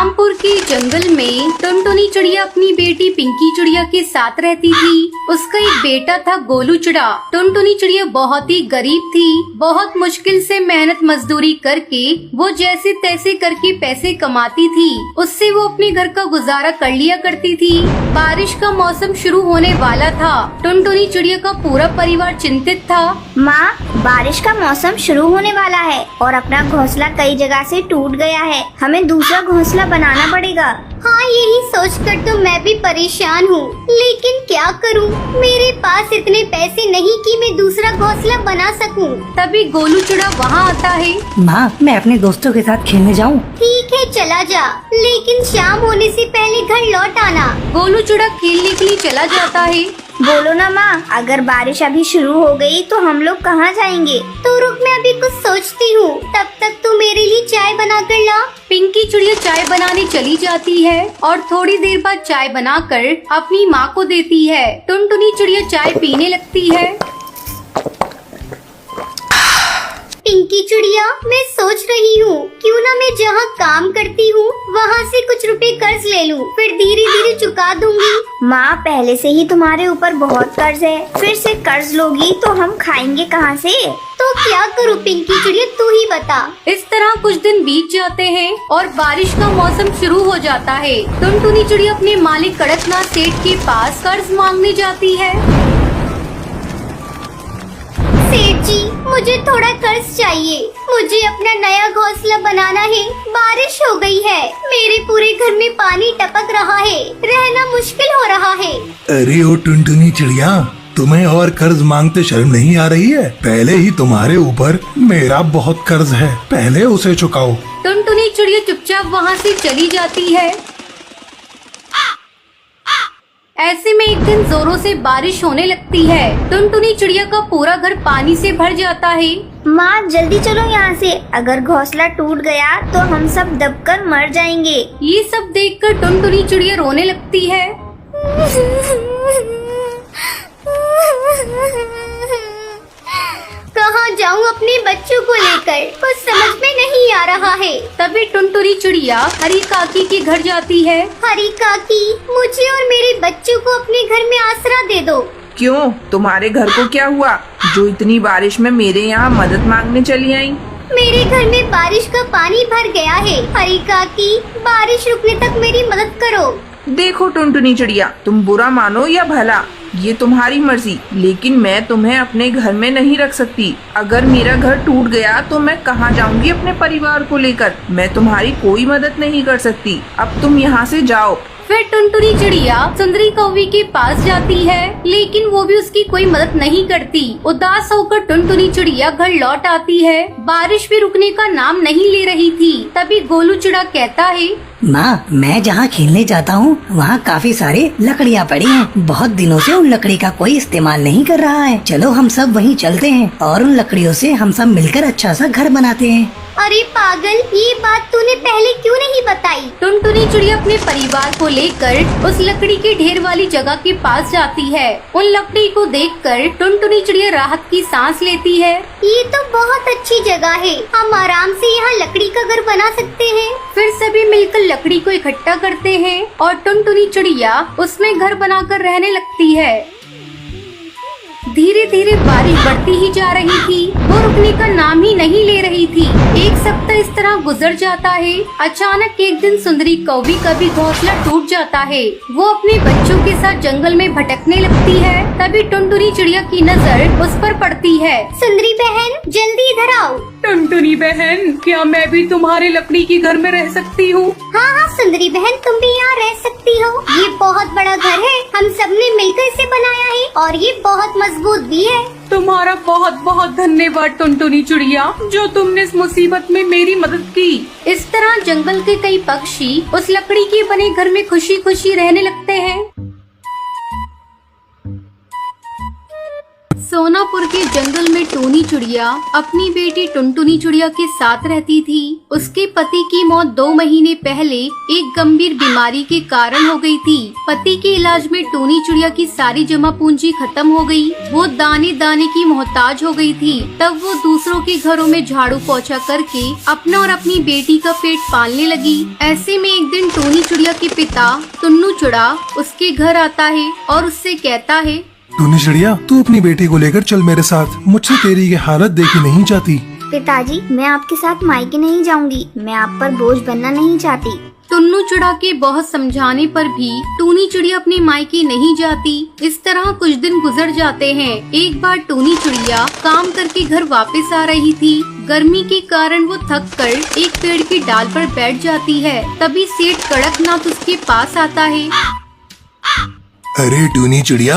रामपुर के जंगल में टुनटुनी चिड़िया अपनी बेटी पिंकी चिड़िया के साथ रहती थी। उसका एक बेटा था गोलू चिड़ा। टुनटुनी चिड़िया बहुत ही गरीब थी। बहुत मुश्किल से मेहनत मजदूरी करके वो जैसे तैसे करके पैसे कमाती थी। उससे वो अपने घर का गुजारा कर लिया करती थी। बारिश का मौसम शुरू होने वाला था। टुनटुनी चिड़िया का पूरा परिवार चिंतित था। माँ, बारिश का मौसम शुरू होने वाला है और अपना घोंसला कई जगह से टूट गया है। हमें दूसरा घोंसला बनाना पड़ेगा। हाँ, यही सोचकर तो मैं भी परेशान हूँ, लेकिन क्या करूँ? मेरे पास इतने पैसे नहीं कि मैं दूसरा घोंसला बना सकूँ। तभी गोलू चिड़ा वहाँ आता है। माँ, मैं अपने दोस्तों के साथ खेलने जाऊँ? ठीक है, चला जा, लेकिन शाम होने से पहले घर लौट आना। गोलू चिड़ा खेलने के लिए चला जाता है। बोलो ना माँ, अगर बारिश अभी शुरू हो गई तो हम लोग कहाँ जाएंगे? तो रुक, मैं अभी कुछ सोचती हूँ। तब तक तू मेरे लिए चाय बना कर ला। पिंकी चिड़िया चाय बनाने चली जाती है और थोड़ी देर बाद चाय बनाकर अपनी माँ को देती है। टुनटुनी चिड़िया चाय पीने लगती है। पिंकी चिड़िया, मैं सोच रही हूँ क्यों ना मैं जहाँ काम करती हूँ वहाँ से कुछ रुपए कर्ज ले लूँ, फिर धीरे धीरे चुका दूंगी। माँ, पहले से ही तुम्हारे ऊपर बहुत कर्ज है, फिर से कर्ज लोगी तो हम खाएंगे कहाँ से? तो क्या करूँ पिंकी चिड़िया, तू ही बता। इस तरह कुछ दिन बीत जाते हैं और बारिश का मौसम शुरू हो जाता है। टुनटुनी चिड़िया अपने मालिक कड़कनाथ सेठ के पास कर्ज मांगने जाती है। सेठ जी, मुझे थोड़ा कर्ज चाहिए। मुझे अपना नया घोंसला बनाना है। बारिश हो गई है, मेरे पूरे घर में पानी टपक रहा है, रहना मुश्किल हो रहा है। अरे ओ टुनटुनी चिड़िया, तुम्हें और कर्ज मांगते शर्म नहीं आ रही है? पहले ही तुम्हारे ऊपर मेरा बहुत कर्ज है, पहले उसे चुकाओ। टुनटुनी चिड़िया चुपचाप वहाँ से चली जाती है। ऐसे में एक दिन जोरों से बारिश होने लगती है। टुनटुनी चिड़िया का पूरा घर पानी से भर जाता है। माँ, जल्दी चलो यहाँ से, अगर घोंसला टूट गया तो हम सब दबकर मर जाएंगे। ये सब देखकर टुनटुनी चिड़िया रोने लगती है। कहाँ जाऊँ अपने बच्चों को लेकर, कुछ समझ में नहीं आ रहा है। तभी टुनटुनी चिड़िया हरी काकी के घर जाती है। हरी काकी, मुझे और मेरे बच्चों को अपने घर में आसरा दे दो। क्यों, तुम्हारे घर को क्या हुआ जो इतनी बारिश में मेरे यहाँ मदद मांगने चली आई? मेरे घर में बारिश का पानी भर गया है। हरी काकी, बारिश रुकने तक मेरी मदद करो। देखो टुनटुनी चिड़िया, तुम बुरा मानो या भला, ये तुम्हारी मर्जी, लेकिन मैं तुम्हें अपने घर में नहीं रख सकती। अगर मेरा घर टूट गया तो मैं कहाँ जाऊँगी अपने परिवार को लेकर? मैं तुम्हारी कोई मदद नहीं कर सकती। अब तुम यहाँ से जाओ। फिर टुनटुनी चिड़िया सुंदरी कौवी के पास जाती है, लेकिन वो भी उसकी कोई मदद नहीं करती। उदास होकर टुनटुनी चिड़िया घर लौट आती है। बारिश भी रुकने का नाम नहीं ले रही थी। तभी गोलू चिड़ा कहता है, माँ, मैं जहाँ खेलने जाता हूँ वहाँ काफी सारे लकड़ियाँ पड़ी हैं। बहुत दिनों से उन लकड़ी का कोई इस्तेमाल नहीं कर रहा है। चलो हम सब वहीं चलते हैं और उन लकड़ियों से हम सब मिलकर अच्छा सा घर बनाते हैं। अरे पागल, ये बात तूने पहले क्यों नहीं बताई? टुनटुनी चिड़िया अपने परिवार को लेकर उस लकड़ी के ढेर वाली जगह के पास जाती है। उन लकड़ी को देखकर टुनटुनी चिड़िया राहत की सांस लेती है। ये तो बहुत अच्छी जगह है, हम आराम से यहाँ लकड़ी का घर बना सकते हैं। फिर सभी मिलकर लकड़ी को इकट्ठा करते हैं और टुनटुनी चिड़िया उसमें घर बनाकर रहने लगती है। धीरे धीरे बारिश बढ़ती ही जा रही थी, वो रुकने का नाम ही नहीं ले रही थी। एक सप्ताह इस तरह गुजर जाता है। अचानक एक दिन सुंदरी कौवी का भी घोंसला टूट जाता है। वो अपने बच्चों के साथ जंगल में भटकने लगती है। तभी टुनटुनी चिड़िया की नजर उस पर पड़ती है। सुंदरी बहन, जल्दी इधर आओ। टुनटुनी बहन, क्या मैं भी तुम्हारे लकड़ी के घर में रह सकती हूँ? हाँ हाँ सुंदरी बहन, तुम भी यहाँ रह सकती हो। ये बहुत बड़ा घर है, हम सबने मिलकर इसे बनाया है और ये बहुत मजबूत भी है। तुम्हारा बहुत बहुत धन्यवाद टुनटुनी चिड़िया, जो तुमने इस मुसीबत में मेरी मदद की। इस तरह जंगल के कई पक्षी उस लकड़ी के बने घर में खुशी खुशी रहने लगते हैं। सोना टुनापुर के जंगल में टूनी चिड़िया अपनी बेटी टुनटुनी चिड़िया के साथ रहती थी। उसके पति की मौत 2 महीने पहले एक गंभीर बीमारी के कारण हो गई थी। पति के इलाज में टूनी चिड़िया की सारी जमा पूंजी खत्म हो गई। वो दाने दाने की मोहताज हो गई थी। तब वो दूसरों के घरों में झाड़ू पोछा करके अपना और अपनी बेटी का पेट पालने लगी। ऐसे में एक दिन टूनी चिड़िया के पिता टुन्नू चिड़ा उसके घर आता है और उससे कहता है, टूनी चिड़िया, तू अपनी बेटी को लेकर चल मेरे साथ। मुझसे तेरी ये हालत देखी नहीं जाती। पिताजी, मैं आपके साथ मायके नहीं जाऊंगी। मैं आप पर बोझ बनना नहीं चाहती। टुन्नू चिड़ा के बहुत समझाने पर भी टूनी चिड़िया अपने मायके नहीं जाती। इस तरह कुछ दिन गुजर जाते हैं। एक बार टूनी चिड़िया काम करके घर वापस आ रही थी। गर्मी के कारण वो थक कर एक पेड़ की डाल पर बैठ जाती है। तभी सेठ कड़कनाथ उसके पास आता है। अरे टूनी चिड़िया,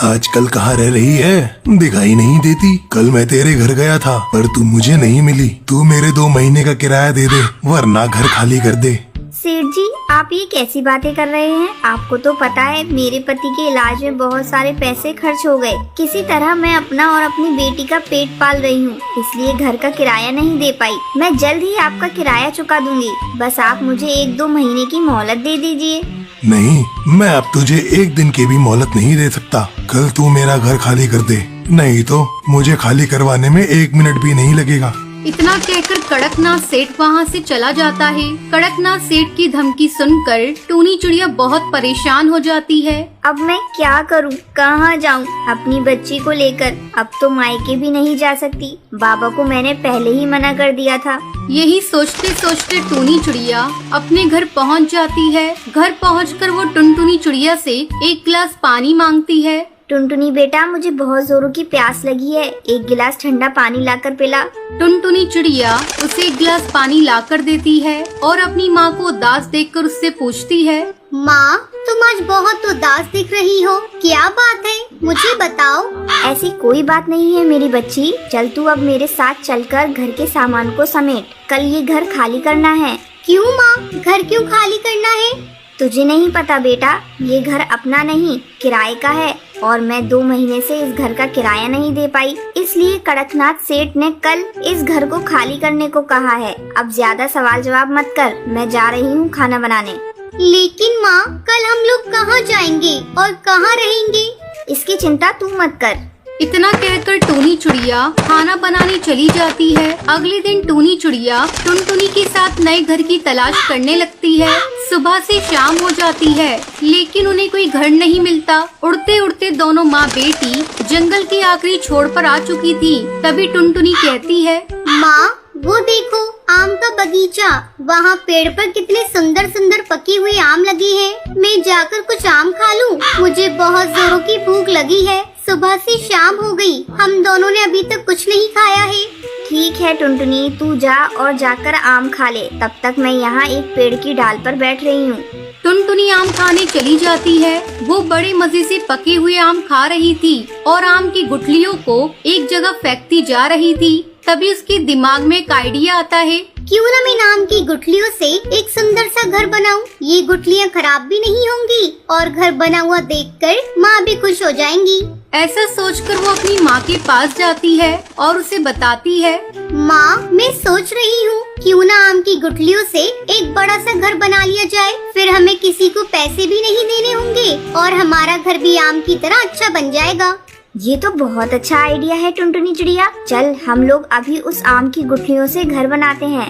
आजकल कहाँ रह रही है? दिखाई नहीं देती। कल मैं तेरे घर गया था पर तू मुझे नहीं मिली। तू मेरे 2 महीने का किराया दे दे, वरना घर खाली कर दे। सेठ जी, आप ये कैसी बातें कर रहे हैं? आपको तो पता है मेरे पति के इलाज में बहुत सारे पैसे खर्च हो गए। किसी तरह मैं अपना और अपनी बेटी का पेट पाल रही हूँ, इसलिए घर का किराया नहीं दे पाई। मैं जल्द ही आपका किराया चुका दूंगी। बस आप मुझे 1-2 महीने की मोहलत दे दीजिए। नहीं, मैं अब तुझे 1 दिन की भी मोहलत नहीं दे सकता। कल तू मेरा घर खाली कर दे, नहीं तो मुझे खाली करवाने में 1 मिनट भी नहीं लगेगा। इतना कहकर कड़कनाथ सेठ वहाँ से चला जाता है। कड़कनाथ सेठ की धमकी सुनकर टूनी चिड़िया बहुत परेशान हो जाती है। अब मैं क्या करूं? कहाँ जाऊं अपनी बच्ची को लेकर? अब तो मायके भी नहीं जा सकती। बाबा को मैंने पहले ही मना कर दिया था। यही सोचते सोचते टूनी चिड़िया अपने घर पहुँच जाती है। घर पहुँचकर वो टुनटुनी चिड़िया से 1 गिलास पानी मांगती है। टुनटुनी बेटा, मुझे बहुत जोरों की प्यास लगी है। 1 गिलास ठंडा पानी लाकर पिला। टुनटुनी चिड़िया उसे 1 गिलास पानी लाकर देती है और अपनी माँ को उदास देखकर उससे पूछती है, माँ, तुम आज बहुत उदास दिख रही हो। क्या बात है? मुझे बताओ। ऐसी कोई बात नहीं है मेरी बच्ची। चल तू अब मेरे साथ चलकर घर के सामान को समेट। कल ये घर खाली करना है। क्यों माँ? घर क्यों खाली करना है? तुझे नहीं पता बेटा, ये घर अपना नहीं किराए का है और मैं 2 महीने से इस घर का किराया नहीं दे पाई। इसलिए कड़कनाथ सेठ ने कल इस घर को खाली करने को कहा है। अब ज्यादा सवाल जवाब मत कर, मैं जा रही हूँ खाना बनाने। लेकिन माँ, कल हम लोग कहाँ जाएंगे और कहाँ रहेंगे? इसकी चिंता तू मत कर। इतना कहकर टूनी चिड़िया खाना बनाने चली जाती है। अगले दिन टूनी चिड़िया टुनटुनी के साथ नए घर की तलाश करने लगती है। सुबह से शाम हो जाती है लेकिन उन्हें कोई घर नहीं मिलता। उड़ते उड़ते दोनों माँ बेटी जंगल के आखिरी छोर पर आ चुकी थी। तभी टुनटुनी कहती है, माँ, वो देखो आम का बगीचा। वहाँ पेड़ पर कितने सुंदर सुंदर पके हुए आम लगे हैं। मैं जाकर कुछ आम खा लूँ। मुझे बहुत जोरों की भूख लगी है। सुबह से शाम हो गई, हम दोनों ने अभी तक कुछ नहीं खाया है। ठीक है टुनटुनी, तू जा और जाकर आम खा ले। तब तक मैं यहाँ एक पेड़ की डाल पर बैठ रही हूँ। टुनटुनी आम खाने चली जाती है। वो बड़े मजे से पके हुए आम खा रही थी और आम की गुठलियों को एक जगह फेंकती जा रही थी। तभी उसके दिमाग में एक आइडिया आता है। क्यों न मैं आम की गुठलियों से एक सुंदर सा घर बनाऊं? ये गुठलियाँ खराब भी नहीं होंगी और घर बना हुआ देखकर माँ भी खुश हो जाएंगी। ऐसा सोचकर वो अपनी माँ के पास जाती है और उसे बताती है, माँ, मैं सोच रही हूँ क्यों ना आम की गुठलियों से एक बड़ा सा घर बना लिया जाए। फिर हमें किसी को पैसे भी नहीं देने होंगे और हमारा घर भी आम की तरह अच्छा बन जाएगा। ये तो बहुत अच्छा आइडिया है टुनटुनी चिड़िया। चल हम लोग अभी उस आम की गुठलियों से घर बनाते हैं।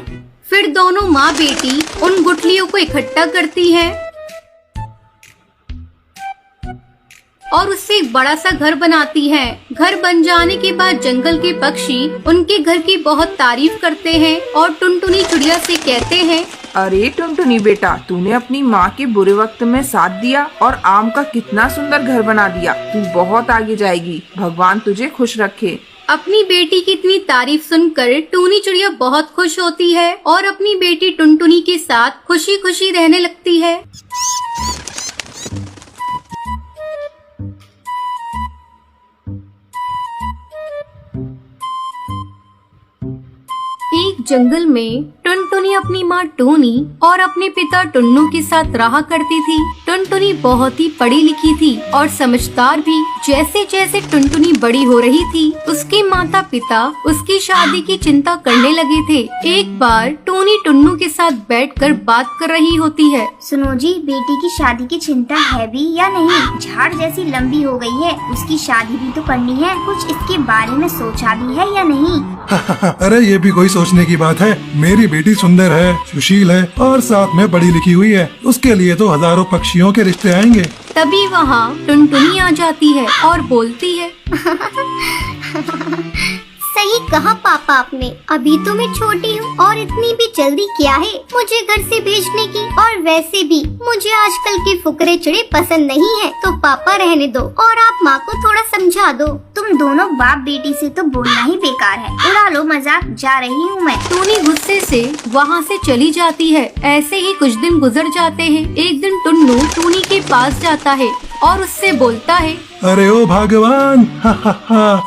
फिर दोनों माँ बेटी उन गुठलियों को इकट्ठा करती हैं और उससे एक बड़ा सा घर बनाती हैं। घर बन जाने के बाद जंगल के पक्षी उनके घर की बहुत तारीफ करते हैं और टुनटुनी चिड़िया से कहते हैं, अरे टुनटुनी बेटा, तूने अपनी माँ के बुरे वक्त में साथ दिया और आम का कितना सुंदर घर बना दिया। तू बहुत आगे जाएगी, भगवान तुझे खुश रखे। अपनी बेटी की इतनी तारीफ सुनकर टूनी चिड़िया बहुत खुश होती है और अपनी बेटी टुनटुनी के साथ खुशी खुशी रहने लगती है। एक जंगल में टुनटुनी अपनी माँ टूनी और अपने पिता टुन्नू के साथ रहा करती थी। टुनटुनी बहुत ही पढ़ी लिखी थी और समझदार भी, जैसे जैसे टुनटुनी बड़ी हो रही थी, उसके माता पिता उसकी शादी की चिंता करने लगे थे। एक बार टूनी टुन्नू के साथ बैठकर बात कर रही होती है। सुनो जी, बेटी की शादी की चिंता है भी या नहीं? झाड़ जैसी लंबी हो गई है, उसकी शादी भी तो करनी है। कुछ इसके बारे में सोचा भी है या नहीं? अरे ये भी कोई सोचने की बात है। मेरी बेटी सुंदर है, सुशील है और साथ में पढ़ी लिखी हुई है। उसके लिए तो हजारों पक्षियों के रिश्ते आएंगे। तभी वहाँ टुनटुनी आ जाती है और बोलती है, सही कहा पापा आपने। अभी तो मैं छोटी हूँ और इतनी भी जल्दी क्या है मुझे घर से भेजने की। और वैसे भी मुझे आजकल के फुकरे चिड़े पसंद नहीं है, तो पापा रहने दो और आप माँ को थोड़ा समझा दो। तुम दोनों बाप बेटी से तो बोलना ही बेकार है। उड़ा लो मजाक, जा रही हूँ मैं। टूनी गुस्से से वहाँ से चली जाती है। ऐसे ही कुछ दिन गुजर जाते हैं। एक दिन टुन्नू टूनी के पास जाता है और उससे बोलता है, अरे ओ भगवान,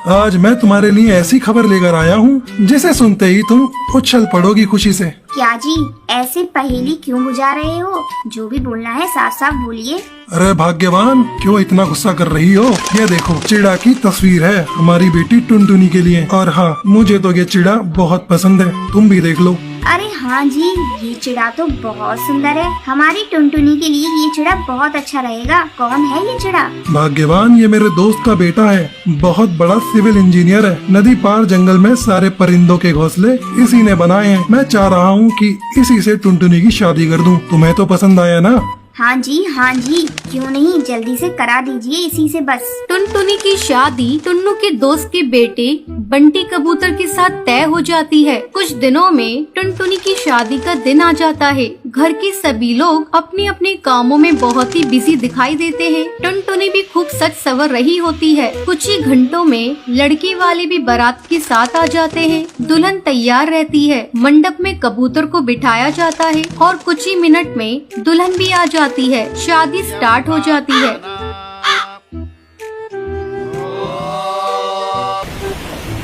आज मैं तुम्हारे लिए ऐसी खबर लेकर आया हूँ जिसे सुनते ही तुम उछल पड़ोगी खुशी से। क्या जी, ऐसे पहेली क्यों बुझा रहे हो? जो भी बोलना है साफ साफ बोलिए। अरे भाग्यवान, क्यों इतना गुस्सा कर रही हो? ये देखो, चिड़ा की तस्वीर है हमारी बेटी टुनटुनी के लिए। और हाँ, मुझे तो ये चिड़ा बहुत पसंद है, तुम भी देख लो। अरे हाँ जी, ये चिड़ा तो बहुत सुंदर है। हमारी टुनटुनी के लिए ये चिड़ा बहुत अच्छा रहेगा। कौन है ये चिड़ा? भाग्यवान, ये मेरे दोस्त का बेटा है। बहुत बड़ा सिविल इंजीनियर है। नदी पार जंगल में सारे परिंदों के घोंसले इसी ने बनाए हैं। मैं चाह रहा हूँ कि इसी से टुनटुनी की शादी कर दूँ। तुम्हें तो पसंद आया ना? हाँ जी, क्यों नहीं, जल्दी से करा दीजिए इसी से बस। टुनटुनी की शादी टुन्नू के दोस्त के बेटे बंटी कबूतर के साथ तय हो जाती है। कुछ दिनों में टुनटुनी की शादी का दिन आ जाता है। घर के सभी लोग अपने अपने कामों में बहुत ही बिजी दिखाई देते हैं। टुनटुनी भी खूब सज संवर रही होती है। कुछ ही घंटों में लड़के वाले भी बारात के साथ आ जाते हैं। दुल्हन तैयार रहती है। मंडप में कबूतर को बिठाया जाता है और कुछ ही मिनट में दुल्हन भी आ जाती है। शादी स्टार्ट हो जाती है।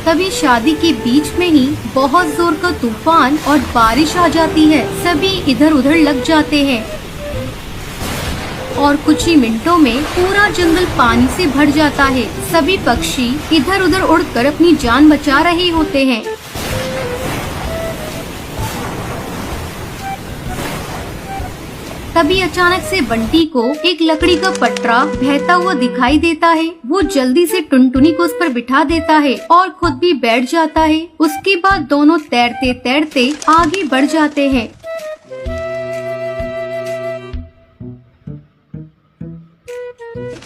तभी शादी के बीच में ही बहुत जोर का तूफान और बारिश आ जाती है। सभी इधर उधर लग जाते हैं और कुछ ही मिनटों में पूरा जंगल पानी से भर जाता है। सभी पक्षी इधर उधर उड़कर अपनी जान बचा रहे होते हैं। तभी अचानक से बंटी को एक लकड़ी का पटरा बहता हुआ दिखाई देता है। वो जल्दी से टुनटुनी को उस पर बिठा देता है और खुद भी बैठ जाता है। उसके बाद दोनों तैरते तैरते आगे बढ़ जाते हैं।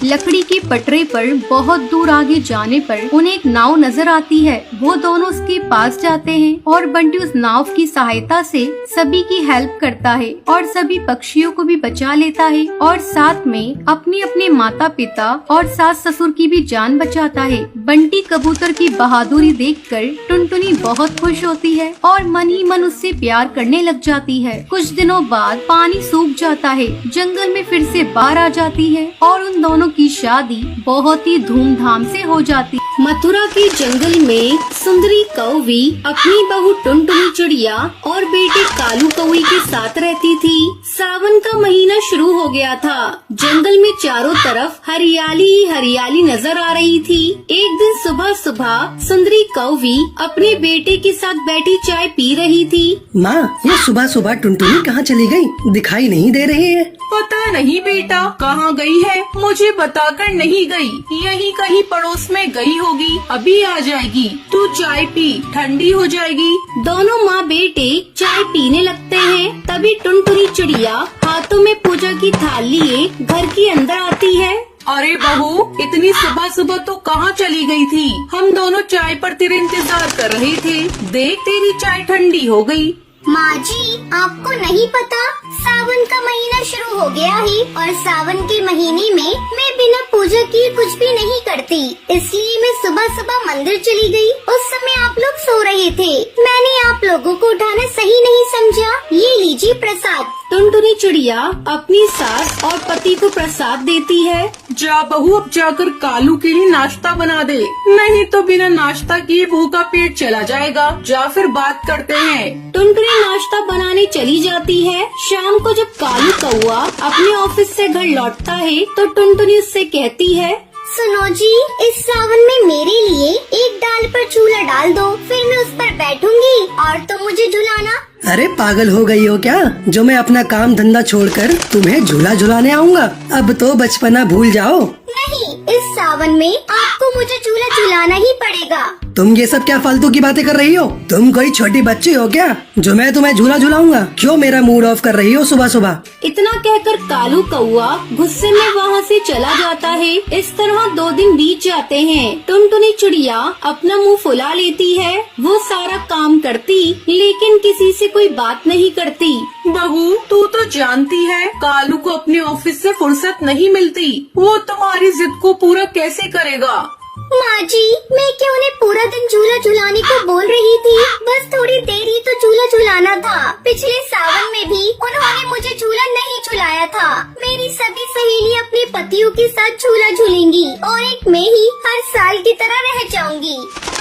लकड़ी के पटरे पर बहुत दूर आगे जाने पर उन्हें एक नाव नजर आती है। वो दोनों उसके पास जाते हैं और बंटी उस नाव की सहायता से सभी की हेल्प करता है और सभी पक्षियों को भी बचा लेता है और साथ में अपने अपने माता पिता और सास ससुर की भी जान बचाता है। बंटी कबूतर की बहादुरी देखकर टुनटुनी बहुत खुश होती है और मन ही मन उससे प्यार करने लग जाती है। कुछ दिनों बाद पानी सूख जाता है। जंगल में फिर से बाढ़ आ जाती है और उन दोनों की शादी बहुत ही धूमधाम से हो जाती। मथुरा के जंगल में सुंदरी कौवी अपनी बहू टुनटुनी चिड़िया और बेटे कालू कौवे के साथ रहती थी। सावन का महीना शुरू हो गया था। जंगल में चारों तरफ हरियाली ही हरियाली नजर आ रही थी। एक दिन सुबह सुबह सुंदरी कौवी अपने बेटे के साथ बैठी चाय पी रही थी। माँ, ये सुबह सुबह टुनटुनी कहाँ चली गई? दिखाई नहीं दे रही है। पता नहीं बेटा कहाँ गई है, मुझे बताकर नहीं गई। यहीं कहीं पड़ोस में गई होगी, अभी आ जाएगी। तू चाय पी, ठंडी हो जाएगी। दोनों माँ बेटे चाय पीने लगते हैं। तभी टुनटुनी चिड़िया हाथों में पूजा की थाल लिए घर के अंदर आती है। अरे बहू, इतनी सुबह सुबह तो कहाँ चली गई थी? हम दोनों चाय पर तेरे इंतजार कर रहे थे। देख, तेरी चाय ठंडी हो गई। माँ जी, आपको नहीं पता, सावन का महीना शुरू हो गया है और सावन के महीने में मैं बिना पूजा किए कुछ भी नहीं करती। इसलिए मैं सुबह सुबह मंदिर चली गई। उस समय आप लोग सो रहे थे। मैंने आप लोगों को उठाना सही नहीं समझा। ये लीजिए प्रसाद। टुनटुनी चिड़िया अपनी सास और पति को प्रसाद देती है। जा बहू, अब जाकर कालू के लिए नाश्ता बना दे, नहीं तो बिना नाश्ता किए भूखा पेट चला जाएगा। जा फिर बात करते हैं। टुनटुनी नाश्ता बनाने चली जाती है। शाम को जब कालू कौवा अपने ऑफिस से घर लौटता है तो टुनटुनी उससे कहती है, सुनो जी, इस सावन में मेरे लिए एक डाल पर झूला डाल दो, फिर मैं उस पर बैठूंगी और तुम मुझे झुलाना। अरे पागल हो गई हो क्या, जो मैं अपना काम धंधा छोड़कर तुम्हें झूला झुलाने आऊँगा? अब तो बचपना भूल जाओ। नहीं, इस सावन में आपको मुझे झूला झुलाना ही पड़ेगा। तुम ये सब क्या फालतू की बातें कर रही हो? तुम कोई छोटी बच्ची हो क्या जो मैं तुम्हें झूला झुलाऊंगा? क्यों मेरा मूड ऑफ कर रही हो सुबह सुबह? इतना कहकर कालू कौआ गुस्से में वहाँ से चला जाता है। इस तरह 2 दिन बीत जाते हैं। टुनटुनी चिड़िया अपना मुंह फुला लेती है। वो सारा काम करती लेकिन किसी से कोई बात नहीं करती। बहू, तू तो जानती है कालू को अपने ऑफिस से फुर्सत नहीं मिलती। वो तुम्हारी जिद को पूरा कैसे करेगा? माँ जी, मैं क्या उन्हें पूरा दिन झूला झुलाने को बोल रही थी? बस थोड़ी देर ही तो झूला झुलाना था। पिछले सावन में भी उन्होंने मुझे झूला नहीं झुलाया था। मेरी सभी सहेलियाँ अपने पतियों के साथ झूला झूलेंगी और एक मैं ही हर साल की तरह रह जाऊंगी।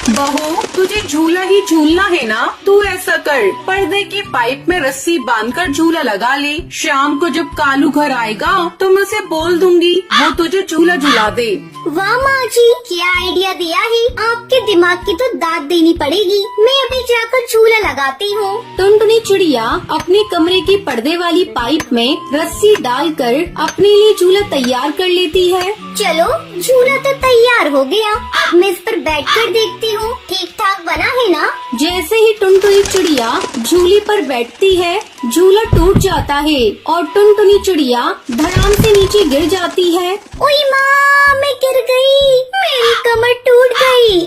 बहू, तुझे झूला ही झूलना है ना? तू ऐसा कर, पर्दे की पाइप में रस्सी बांधकर झूला लगा ले। शाम को जब कालू घर आएगा तो मैं उसे बोल दूंगी, वो तुझे झूला झुला दे। वाह माँ जी, क्या आइडिया दिया है। आपके दिमाग की तो दाद देनी पड़ेगी। मैं अभी जाकर झूला लगाती हूँ। टुनटुनी चिड़िया अपने कमरे के पर्दे वाली पाइप में रस्सी डालकर अपने लिए झूला तैयार कर लेती है। चलो, झूला तो तैयार हो गया। अब मैं इस पर बैठकर देखती हूँ ठीक ठाक बना है ना। जैसे ही टुनटुनी चिड़िया झूले पर बैठती है, झूला टूट जाता है और टुनटुनी चिड़िया धड़ाम से नीचे गिर जाती है। ओए माँ, मैं गिर गई। मेरी कमर टूट गई।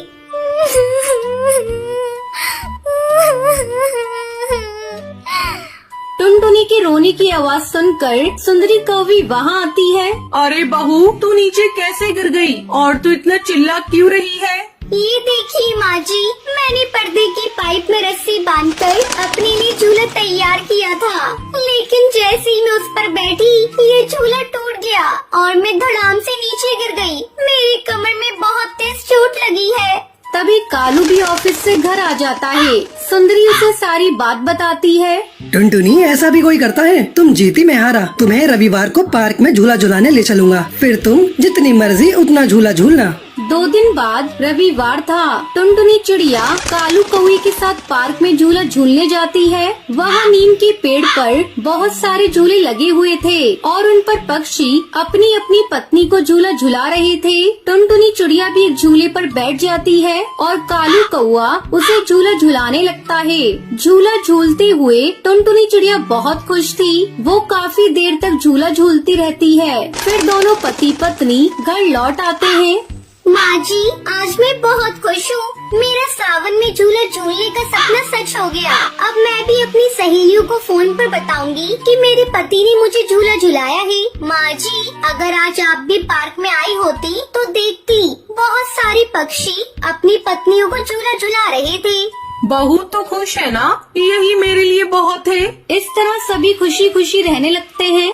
टुनटुनी के रोने की आवाज सुनकर सुंदरी कौवी वहाँ आती है। अरे बहू, तू नीचे कैसे गिर गई और तू इतना चिल्ला क्यों रही है? ये देखिए माँ जी, मैंने पर्दे की पाइप में रस्सी बांधकर अपने लिए झूला तैयार किया था, लेकिन जैसे ही मैं उस पर बैठी ये झूला टूट गया और मैं धड़ाम से नीचे गिर गई। मेरी कमर में बहुत तेज चोट लगी है। तभी कालू भी ऑफिस से घर आ जाता है। सुंदरी उसे सारी बात बताती है। टुनटुनी, ऐसा भी कोई करता है? तुम जीती मैं हारा। तुम्हें रविवार को पार्क में झूला झुलाने ले चलूंगा, फिर तुम जितनी मर्जी उतना झूला झूलना। 2 दिन बाद रविवार था। टुनटुनी चिड़िया कालू कौवे के साथ पार्क में झूला झूलने जाती है। वहाँ नीम के पेड़ पर बहुत सारे झूले लगे हुए थे और उन पर पक्षी अपनी अपनी पत्नी को झूला झुला रहे थे। टुनटुनी चिड़िया भी एक झूले पर बैठ जाती है और कालू कौवा उसे झूला झुलाने लगता है। झूला झूलते हुए टुनटुनी चिड़िया बहुत खुश थी। वो काफी देर तक झूला झूलती रहती है। फिर दोनों पति पत्नी घर लौट आते हैं। माँ जी, आज मैं बहुत खुश हूँ। मेरा सावन में झूला झूलने का सपना सच हो गया। अब मैं भी अपनी सहेलियों को फोन पर बताऊंगी कि मेरे पति ने मुझे झूला झुलाया है। माँ जी, अगर आज आप भी पार्क में आई होती तो देखती बहुत सारे पक्षी अपनी पत्नियों को झूला झुला रहे थे। बहू तो खुश है ना? यही मेरे लिए बहुत है। इस तरह सभी खुशी खुशी रहने लगते हैं।